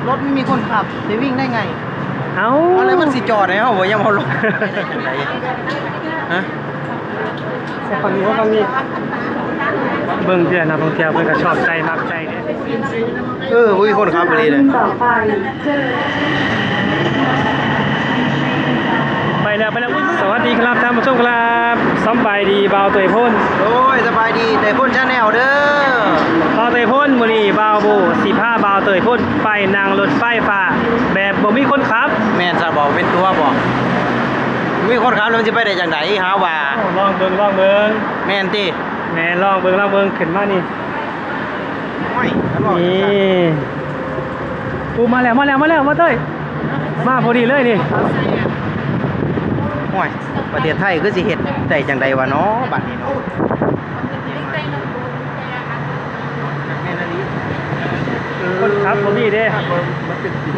รถไม่มีคนขับจะวิ่งได้ไงเอาอะไรมันสิจอดเนี่ยเขาบอกยังเอารถได้จังไดฮะฝั่งนี้ว่าฝั่งนี้เบิ่งเดือนนักท่องเที่ยวเพิ่นก็ชอบใจมักใจเด้มีคนขับเลยไปแล้วสวัสดีครับท่านผู้ชมครับสบายดีบ่าวเตยพ่นโอ้ยสบายดีเตยพ่นชาแนลเด้อบ่าวเตยพ่นมื้อนี้บ่าวโบสิพาบ่าวเตยพ่นไปนั่งรถไฟฟ้าแบบบ่มีคนขับแม่นจะบอกเป็นตัวบ่มีคนขับแล้วมันจะไปได้จังไดหาว่าลองเบิ่งแม่นติแม่ลองเบิ่งขึ้นมานี่นี่ปูมาแล้วมาเต้ยมาพอดีเลยนี่โอ้ยประเทศไทยคือสิเฮ็ดได้จังไดวะเนาะบัดนี้เนาะคนขับบ่มีเด้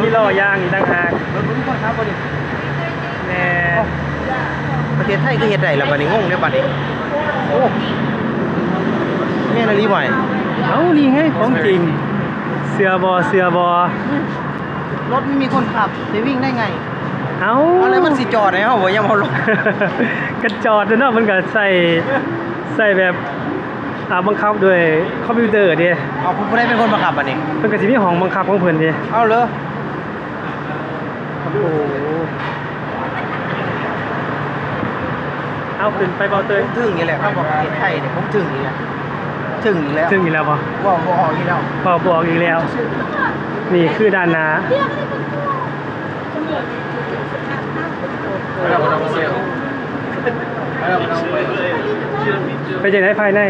มีล้อยางอีกต่างหากคนขับบ่ดิแม่ประเทศไทยคือเฮ็ดได้แล้วบัดนี้งงเด้อบัดนี้โอ้แม่นอีหลีบ่เอ้านี่ไงของจริงเสือบอรถไม่มีคนขับจะวิ่งได้ไงเอาอะไรมันสิจอดเนี่ยเขาบอกยังเอารถกระจอดเนาะมันก็ใส่แบบบังคับด้วยคอมพิวเตอร์ดิเอาผมไม่ได้เป็นคนบังคับอันนี้เพิ่นก็สิมีห้องบังคับของเพิ่นดิเอาเลยโอ้โหเอาขึ้นไปเบาเตยถึงนี่แหละเขาบอกประเทศไทยเนี่ยผมถึงนี่แหละถึงอีกแล้วบ่บอกออกอีกแล้วบอกอีกแล้วนี่คือด้านหน้าไปจากไหนภายใน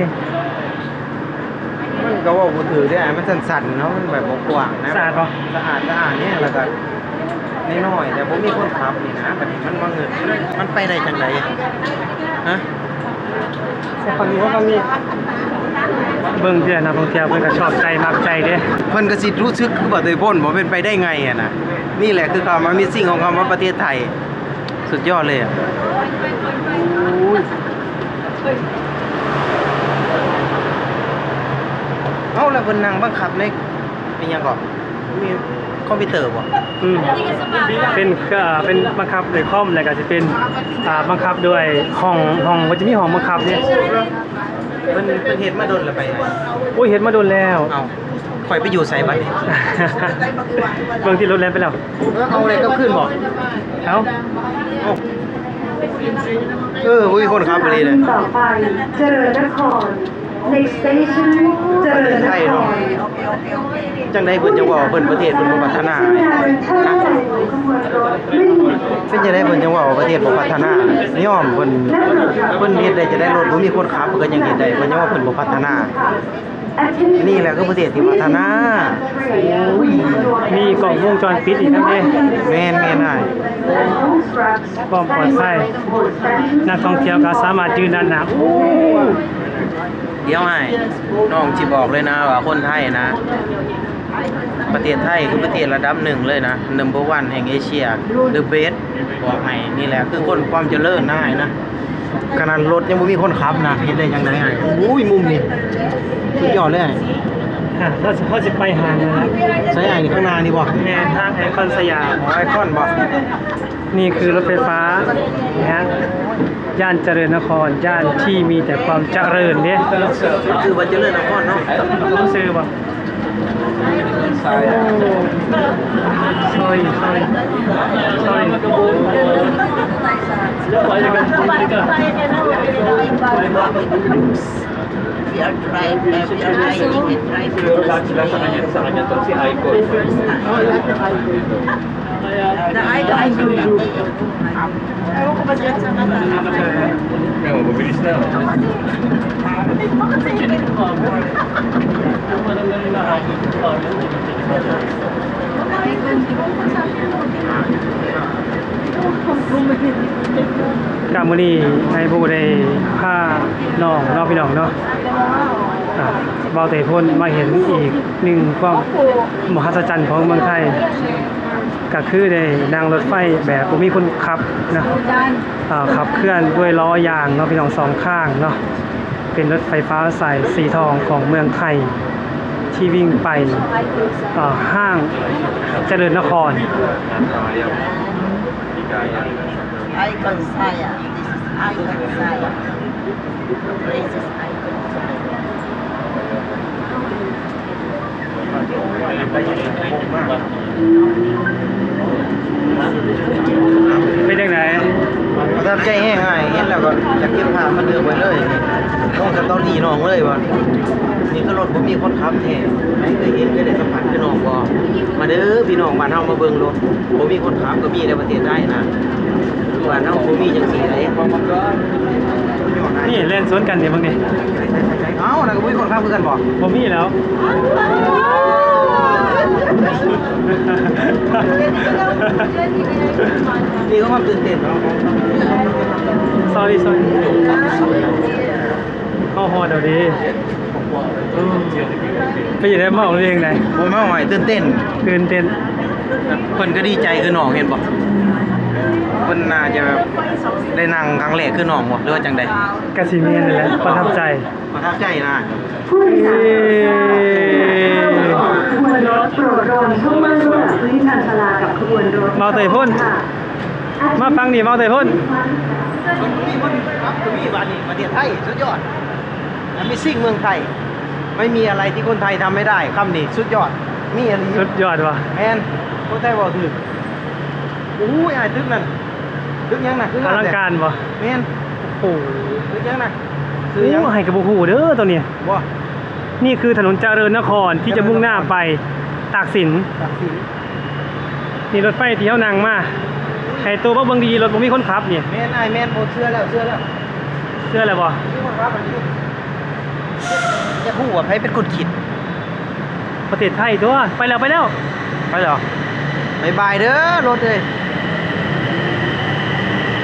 มันก็ว่าผมถือได้มันสั่นๆเนาะมันแบบกว้างนะสะอาดป่ะสะอาดเนี่ยแล้วก็น้อยแต่ผมมีคนขับนี่นะแบบมันมาเงินมันไปได้จังไดฮะฝั่งนี้เบิ่งเดือนนักท่องเที่ยวเพิ่นก็ชอบใจมักใจเด้เพิ่นก็สิรู้สึกคือบ่ได้พ้นบ่เป็นไปได้ไงอ่ะนะนี่แหละคือความมีสิ่งของคำว่าประเทศไทยสุดยอดเลยอ่ะเอาแล้วเพิ่นนั่งบังคับในเป็นหยังก่อนมีคอมพิวเตอร์บ่เป็นบังคับด้วยคอมแล้วก็สิเป็นบังคับด้วยห้องมันจะมีห้องบังคับเนี่ยเพิ่นเฮ็ดมาโดนแล้วไปไงโอ้ยเฮ็ดมาโดนแล้วเอาข่อยไปอยู่ไสบัดนี้เบิ่งที่รถแล่นไปแล้วเอาอะไรก็ขึ้นบ่เอามีคนขับเลยต่อไปเจริญนคร next station เจริญนครจังได๋เพิ่นจะว่าเพิ่นประเทศเพิ่นบ่พัฒนาเป็นจังได๋เพิ่นจะว่าประเทศบ่พัฒนายอมเพิ่นเฮ็ดได้จะได้รถบ่มีคนขับเพิ่นก็ยังเฮ็ดได้เพิ่นยังว่าเพิ่นบ่พัฒนานี่แหละคือประเทศที่พัฒนามีกล้องวงจรปิดอีกทั้งเด้แม่นได้ความปลอดภัยนักท่องเที่ยวก็สามารถยืนด้านหน้าเดี๋ยวให้น้องสิบอกเลยนะว่าคนไทยนะประเทศไทยคือประเทศระดับ1เลยนะ number 1แห่งเอเชีย the best บอกให้นี่แหละคือคนความเจริญนะนะขนาดรถยังบ่มีคนขับนะเฮ็ดได้จังได๋มุมนี่สุดยอดเลยเราสิไปหางนะใช่นี่ข้างหน้านี่บ่แม่ทางไอคอนสยามไอคอนบ่นี่คือรถไฟฟ้านะฮะย่านเจริญนครย่านที่มีแต่ความเจริญเนี่ยคือว่าเจริญนครเนาะต้องซื้อบ่ซอยWe are driving it, driving. Sa kanya to si Icon. The icon. Ewan ko ba dyan sa mata? Ewan, mabilis na.กามื้อนี้นายผู้ได้พาน้องพี่น้องเนาะบ่าวเตยพ่นมาเห็นอีกหนึ่งความมหัศจรรย์ของเมืองไทยก็คือได้นั่งรถไฟแบบบ่มีคนขับนะขับเคลื่อนด้วยล้อยางเนาะพี่น้องสองข้างเนาะเป็นรถไฟฟ้าสายสีทองของเมืองไทยที่วิ่งไปห้าง เจริญนคร Icon saya. This is icon saya. This is icon saya. เป็นยังไง ประทับใจแห้งง่ายเห็นแล้วก็อยากเก็บภาพมาเลือกไว้เลยต้องสตอรี่น้องเลยว่านี่คือรถผมมีคนขับแท้ไม่เคยเห็นเคยได้สัมผัสกับน้องบ่มาเด้อพี่น้องบ้านเฮามาเบิ่งรถผมมีคนขับก็มีในประเทศไทยนะบ้านเฮาบ่มีจังซี่เลย นี่เล่นสวนกันเดี๋ยวบางที เอ้านั่นก็บ่มีคนขับคือกันบ่ ผมมีแล้ว นี่ก็ความตื่นเต้นเนาะ sorry เข้าฮอดเดี๋ยวดีไปอยู่ได้เมาเรื่องไหน ผมมาหอยตื่นเต้น ตื่นเต้น เพิ่นก็ดีใจคือน้องเห็นบ่เพิ่นน่าจะแบบได้นั่งครั้งแรกคือน้องบ่หรือว่าจังได๋ กาซิเมียนนี่แหละประทับใจ ประทับใจนะ ผู้โดยสารขบวนรถโปรดรอช่วงว่างระหว่างพื้นที่ชานชาลากับขบวนรถ เมาเตยพ่น มาฟังดิเมาเตยพ่น มันมีคนครับก็มีบ้านนี้ประเทศไทยสุดยอดมันมีสิ่งเมืองไทย ไม่มีอะไรที่คนไทยทำไม่ได้คำนี้สุดยอดมีอะไร สุดยอดว่ะ แม่นคนไทยบอกถูกโอ้ยอ้ายตึกนั่นตึกยังน่ะ อลังการว่ะ แม่น โอ้โห ตึกยังน่ะ โอ้ให้กับบุหูเด้อตัวเนี้ย บ่ นี่คือถนนเจริญนครที่จะมุ่งหน้าไปตากสิน ตักสิน นี่รถไฟที่เขานั่งมาให้ตัวบ่เบิ่งดีรถบ่มีคนขับนี่ แม่นอ้ายแม่นบ่เชื่อแล้ว เชื่ออะไรบ่ มีคนรับอันนี้จะพูดว่าใครเป็นคนคิด ประเทศไทยตัวไปแล้ว ไปเหรอบายบายเด้อรถเลย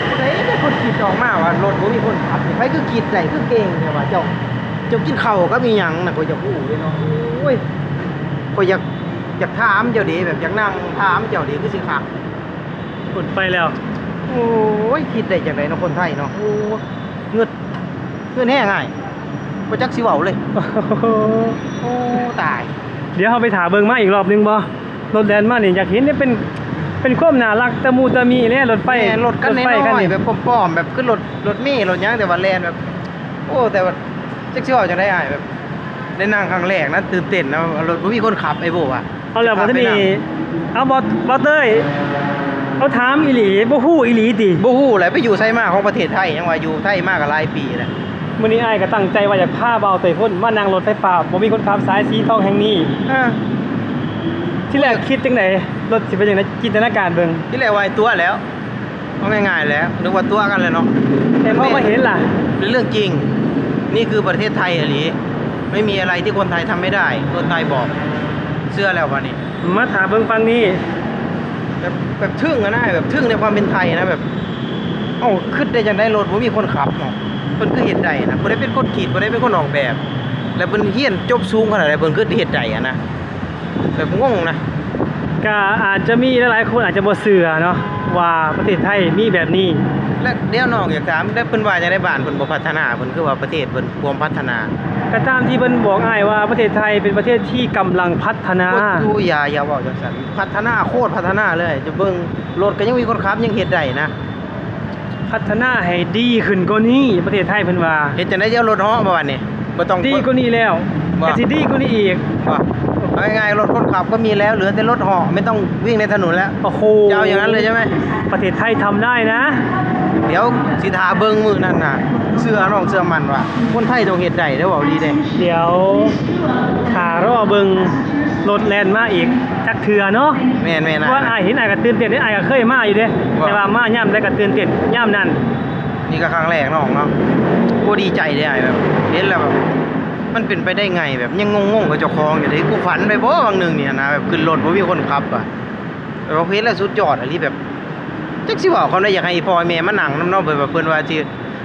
คนไหนเป็นคนคิดออกมาว่ารถบ่มีคนขับนี่ใครคือคิดได้คือเก่งเนี่ยว่าเจ้ากินข้าวก็มีหยังน่ะก็จะพูดเลยเนาะโอ้ยก็อยากถามเจ้าดีแบบอยากนั่งถามเจ้าดีคือสิคัก กดไปแล้ว โอ้ยคิดได้จังไดเนาะคนไทยเนาะโอ้เงืดแห้ง่ายบ่จักสิเว้าเลยโอ้ตาย เดี๋ยวเราไปถามเบิ่งมาอีกรอบนึงบ่รถแดนมานี่อยากเห็นเนี่ยเป็นความน่ารักตะมูตะมีแน่รถไฟ แม่รถกันน้ ไฟ อย นี่ ๆแบบป้อมๆแบบขึ้นรถเมล์รถหยังแต่ว่าแลนแบบ โอ้แต่ว่าจักสิเว้าจังได๋อ้ายแบบได้นั่งครั้งแรกนะตื่นเต้นนะรถบ่มีคนขับไอ้โบว่ะ เอาแล้วบ่ทันนี่เอาบ่เต้ยเอาถามอีหลีบ่ฮู้อีหลีติ บ่ฮู้แหละไปอยู่ไสมาของประเทศไทยยังว่าอยู่ไทยมาก็หลายปีแล้ว มื้อนี้อ้ายก็ตั้งใจว่าอยากพาเบาเตยพ่นมานั่งรถไฟฟ้าบ่มีคนขับสายสีทองแห่งนี้ ที่แรกคิดจังได๋รถสิเป็นจังได๋จินตนาการเบิ่ง ที่แรกว่าไอ้ตัวแล้วเอาง่ายๆแล้วนึกว่าตัวกันเลยเนาะ แต่พอมาเห็นล่ะ เป็นเรื่องจริง นี่คือประเทศไทยอะหลีไม่มีอะไรที่คนไทยทำไม่ได้คนไทยบอกเชื่อแล้ววันนี้ มาถามเบิ่งฟังนี้ แบบทึ่งอะนะแบบทึ่งในความเป็นไทยนะแบบเอ้าขึ้นได้จังได้รถบ่มีคนขับเนาะเพิ่นคือเฮ็ดได้นะบ่ได้เป็นคนคิดบ่ได้เป็นคนออกแบบ แล้วเพิ่นเรียนจบสูงขนาดใดเพิ่นคือเฮ็ดได้อะนะแบบงงนะ ก็อาจจะมีหลายๆคนอาจจะบ่เชื่อเนาะว่าประเทศไทยมีแบบนี้ และเดี๋ยวน้องอยากถามแล้วเพิ่นว่าจังได๋บ้านเพิ่นบ่พัฒนาเพิ่นคือว่าประเทศเพิ่นบ่พัฒนา ก็ตามที่เพิ่นบอกอ้ายว่าประเทศไทยเป็นประเทศที่กำลังพัฒนา ดูอย่าเว้าจังซั่นพัฒนาโคตรพัฒนาเลยจะเบิ่งรถก็ยังมีคนขับยังเฮ็ดได้นะ พัฒนาให้ดีขึ้นกว่านี้ประเทศไทยเพิ่นว่า เฮ็ดจังได๋จะเอารถเหาะมาบัดนี้บ่ต้อง ดีกว่านี้แล้ว ว่า ก็สิดีกว่านี้อีก ว่าเอาง่ายๆรถคนขับก็มีแล้วเหลือแต่รถเหาะไม่ต้องวิ่งในถนนแล้ว โอ้โห จะเอาอย่างนั้นเลยใช่ไหม ประเทศไทยทำได้นะ เดี๋ยวสิทาเบิ่งมือนั่นน่ะเสื้อน้องเสื้อมันว่าคนไทยต้องเฮ็ดได้เด้อเว้าดีเด้ เดี๋ยวขารอเบิ่งรถแล่นมาอีกจักเทื่อเนาะ แม่นๆนะ ว่าอ้ายเห็นอ้ายก็ตื่นเต้นอ้ายก็เคยมาอยู่เด้แต่ว่ามายามใดก็ตื่นเต้นยามนั้น นี่ก็ครั้งแรกน้องเนาะกูดีใจเด้อ้ายแบบเห็นแล้วแบบมันเป็นไปได้ไงแบบยังงงๆกับเจ้าของอยู่เด้กูฝันไปบ่บางหนึงเนี่ยนะแบบขึ้นรถบ่มีคนขับอ่ะแบบว่าเฮ็ดแล้วสุดยอดอะลีแบบจักสิเว้าเขาได้อยากให้พ่อแม่มานั่งนำเนาะแบบเพิ่นว่าสิ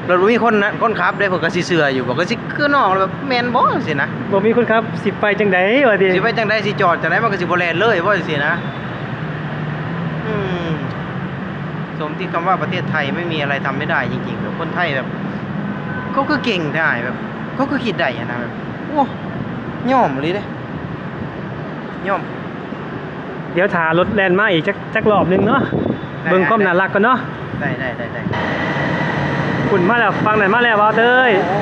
รถบ่มีคนขับได้เพิ่นก็สิเชื่ออยู่บ่ก็สิคือน้องแบบแม่นบ่จังซี่นะ บ่มีคนครับสิไปจังได๋ว่าติ สิไปจังไดสิจอดจังไดมันก็สิบ่แล่นเลยบ่จังซี่นะอืมสมที่คำว่าประเทศไทยไม่มีอะไรทำไม่ได้จริงๆแบบคนไทยแบบเขาคือเก่งได้แบบเขาคือคิดได้อะนะแบบโอ้ยอมเลยเด้ยอม เดี๋ยวถ่ารถแล่นมาอีกจักรอบหนึงเนาะเบิ่งความน่ารักกันเนาะ ได้ คุณมาแล้วฟังหน่อยมาแล้วบ่าวเต้ย โอ้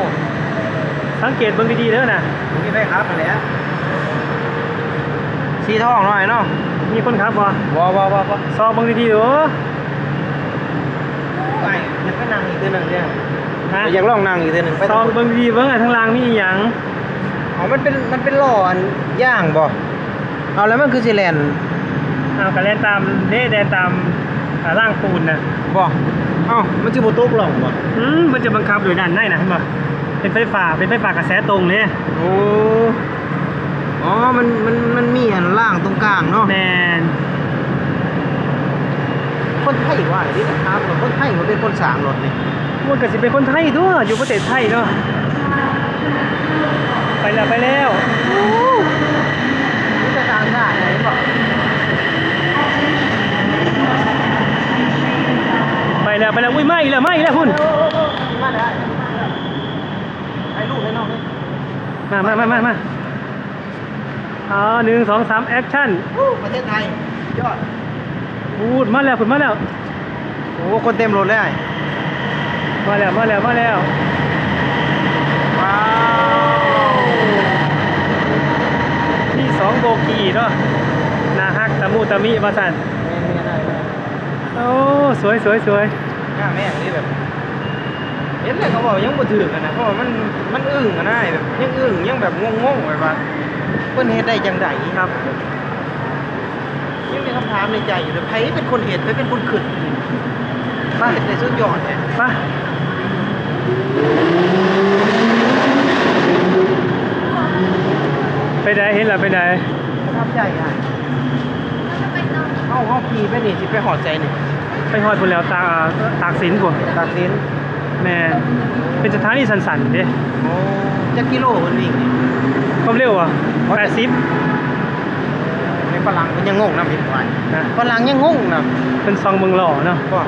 สังเกตเบิ่งดีๆเด้อน่ะ ผมมีไฟครับมาแล้วสีทองหน่อยเนาะ มีคนขับบ่ ว้า ซองเบิ่งดีๆเด้อ ไปอยากไปนั่งอีกตัวหนึ่งเนี่ย ฮะ อยากลองนั่งอีกตัวหนึ่งไป ซองเบิ่งดีๆเบิ่งทางล่างมีอีหยัง อ๋อมันเป็นหล่ออันย่างบ่เอาแล้วมันคือสิแลน ก็แล่นตามเด้แล่นตามร่างปูนน่ะ บ่เอ้ามันสิบ่ตกหล่องบ่ มันจะบังคับโดยด้านในนะเห็นป่ะเป็นไฟฟ้ากระแสตรงเนี่ย โอ้อ๋อมันมีอันล่างตรงกลางเนาะ แมน คนไทยว่าที่นะครับคนไทยมันเป็นคนสร้างรถนี่ มันก็สิเป็นคนไทยด้วยอยู่ประเทศไทยเนาะไปแล้ว นี่จะต่างชาติไหนบ่ อุ้ยไม่อีกแล้วคุณ มาได้ให้ลูกให้น้องนี่ มา1 2 3แอคชั่น ประเทศไทยยอด พูดมาแล้ว โอ้คนเต็มรถเลย มาแล้ว ว้าว ที่2โบกี้เนาะนาฮักตะมูตะมิว่าซั่นโอ้สวย หน้าแม่งนี่แบบเห็นเลยเขาบอกยังบ่ถึกกันนะเพราะว่ามันอึ้งกันได้แบบยังอึ้งยังแบบงงๆแบบว่าเพิ่นเฮ็ดได้จังได๋ ครับ ยังมีคำถามในใจอยู่เลยไผเป็นคนเฮ็ดไผเป็นคนขึ้นป้าเฮ็ดได้สุดยอดเลย ไปไหนเห็นล่ะไปไหน ประทับใจอ่ะเฮาขี่ไปนี่สิไปหอดใจนี่ ไปฮอดพุ่นแล้วตากสินพุ่น ตากสิน แม่เป็นสถานีสั้นๆเด้ โอ้จักกิโลเพิ่นวิ่งนี่ ความเร็วอ่ะ80 ในฝรั่งเพิ่นยังงงนำเฮ็ดไว้ นะ ฝรั่งยังงงนำ เป็นซองเมืองหล่อเนาะ บ่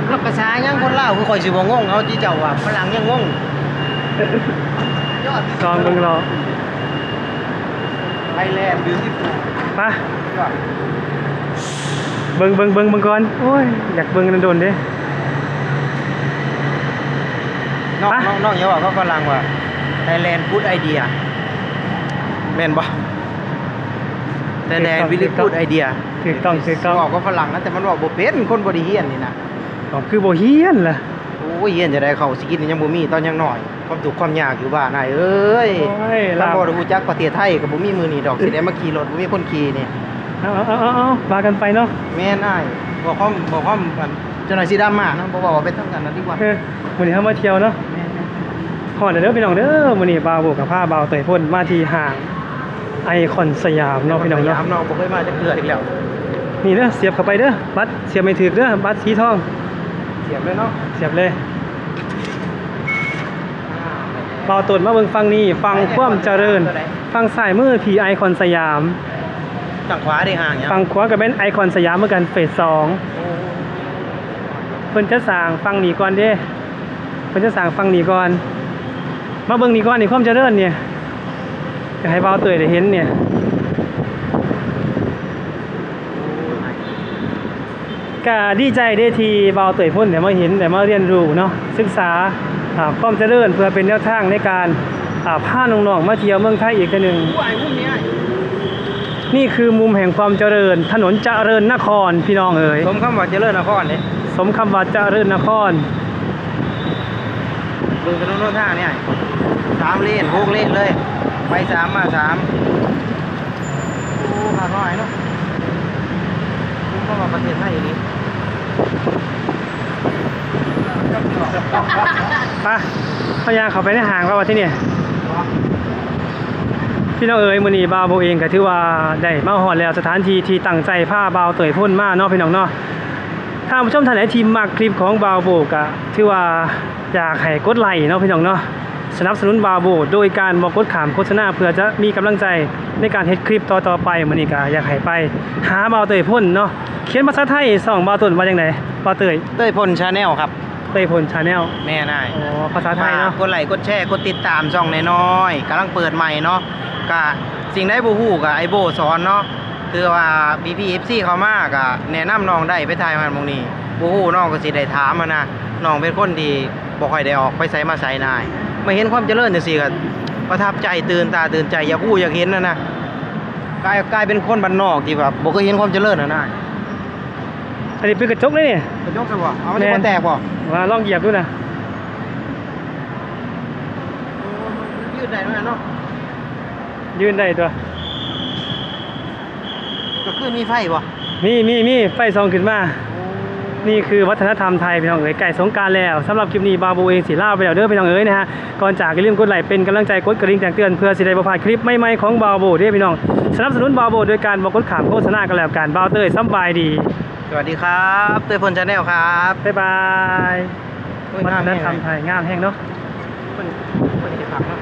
แล้วภาษายังคนลาวคือข่อยสิบ่งงเอาที่เจ้าว่าฝรั่งยังงงยอด ซองเมืองหล่อ ไทยแลนด์ beautiful ไป ยอด เบิ่งก่อนโอ้ยอยากเบิ่งกันโดนเด้ น้อง ไป น้องอย่าว่าเขาฝรั่งว่า Thailand good idea แม่นบ่ Thailand really good idea ถูกต้อง บอกว่าฝรั่งนะแต่มันบอกบ่เป็นคนบ่ได้เฮียนนี่นะ อ๋อคือบ่เฮียนล่ะ โอ้ยเฮียนจะได้เข้าสิกินยังบ่มีตอนยังน้อยความทุกข์ความยากอยู่บ้านนายเอ้ย โอ้ย ถ้า ลาว บ่ได้รู้จักประเทศไทยก็บ่มีมื้อนี้ดอกสิได้มาขี่รถบ่มีคนขี่นี่ เอาว่ากันไปเนาะ แม่นอ้ายบอกความอันเจ้าหน่อยสิดราม่านะบ่ว่าเป็นทางกันนะดีกว่า มื้อนี้เฮามาเที่ยวเนาะฮอดแล้วเด้อพี่น้องเด้อมื้อนี้บ่าวโบกับพาบ่าวเตยพ่นมาที่ห้างไอคอนสยามเนาะพี่น้องเนาะ สยามเนาะบ่เคยมาจักเทื่ออีกแล้ว นี่เด้อเสียบเข้าไปเด้อบัตรเสียบไม่ถึกเด้อบัตรสีทอง เสียบเลยเนาะ เสียบเลยเบาตุนมาเบิ่งฟังนี้ฟังความเจริญ ฟังซ้ายมือพีไอคอนสยาม ฝั่งขวาได้ห่างเนี่ย ฟังขวาก็เป็นไอคอนสยามเหมือนกันเฟส2เพิ่นจะสร้างฟังนี้ก่อนเด้เพิ่นจะสร้างฟังนี้ก่อนมาเบิ่งนี้ก่อนนี่ความเจริญเนี่ยอยากให้เบาเตยได้เห็นเนี่ยก็ดีใจได้ที่เบาเตยพ่นได้มาเห็นได้มาเรียนรู้เนาะศึกษาความเจริญเพื่อเป็นแนวทางในการพาน้องๆมาเที่ยวเมืองไทยอีกหนึ่ง ผู้อ้ายมุมนี้ นี่คือมุมแห่งความเจริญถนนเจริญนครพี่น้องเอ๋ย สมคำว่าเจริญนครเลย สมคำว่าเจริญนคร เบิ่งถนนโน้นท่าเนี่ย3 เลน 6 เลนเลย ไป3มา3โอ้ขาดน้อยเนาะผมก็ว่าประเทศไทยนี่ ไปพยาเข้าไปในห้างว่าที่นี่พี่น้องเอ๋ยมื้อนี้บ่าวโบเองก็ถือว่าได้มาฮอดแล้วสถานที่ที่ตั้งใจพาบ่าวเตยพ่นมาเนาะพี่น้องเนาะถ้าผู้ชมท่านไหนที่มักคลิปของบ่าวโบก็ถือว่าอยากให้กดไลค์เนาะพี่น้องเนาะสนับสนุนบ่าวโบโดยการบ่กดข้ามโฆษณาเพื่อจะมีกำลังใจในการเฮ็ดคลิปต่อๆไปมื้อนี้ก็อยากให้ไปหาบ่าวเตยพ่นเนาะเขียนภาษาไทยส่องบ่าวต้นว่าจังไดบ่าวเตย เต้ยพลชาแนลครับ เตยพ่น Channel แม่นาย อ๋อภาษาไทยเนาะ กดไลค์กดแชร์กดติดตามช่องน้อยๆกำลังเปิดใหม่เนาะก็สิ่งใดบ่ฮู้ก็ไอโบสอนเนาะ คือว่า BPFC เขามากอะแนะนำน้องได้ไปถ่ายมันหมองนี้บ่ฮู้น้องก็สิได้ถามอะนะน้องเป็นคนที่บ่ค่อยได้ออกไปไสมาไสนายมาเห็นความเจริญจังซี่ก็ประทับใจตื่นตาตื่นใจอยากฮู้อยากเห็นนะกลายเป็นคนบ้านนอกที่แบบบ่เคยเห็นความเจริญนะ อันนี้เป็นกระจกเลยนี่ กระจกไปบ่เอามันจะบ่แตกบ่ ว่าลองเหยียบดูนะ ยืดได้มั้ยเนาะ ยืนได้ตัว ก็คือมีไฟบ่ มีไฟส่องขึ้นมานี่คือวัฒนธรรมไทยพี่น้องเอ๋ยไก่สงกรานต์แล้วสำหรับคลิปนี้บาบูเองสิลาไปแล้วเด้อพี่น้องเอ๋ยนะฮะก่อนจากอย่าลืมกดไลค์เป็นกำลังใจกดกระดิ่งแจ้งเตือนเพื่อสิได้บ่พลาดคลิปใหม่ๆของบาบูเด้อพี่น้องสนับสนุนบาบูโดยการบ่กดข้ามโฆษณากันแล้วกันบาวเต้ยสำบายดี สวัสดีครับเต้ยพลชาแนลครับ บ๊ายบาย โอ้ย วั งาม ฒน แม่ง ธรรมไทยงามแห้งเนาะ มันเห็นผักเนาะ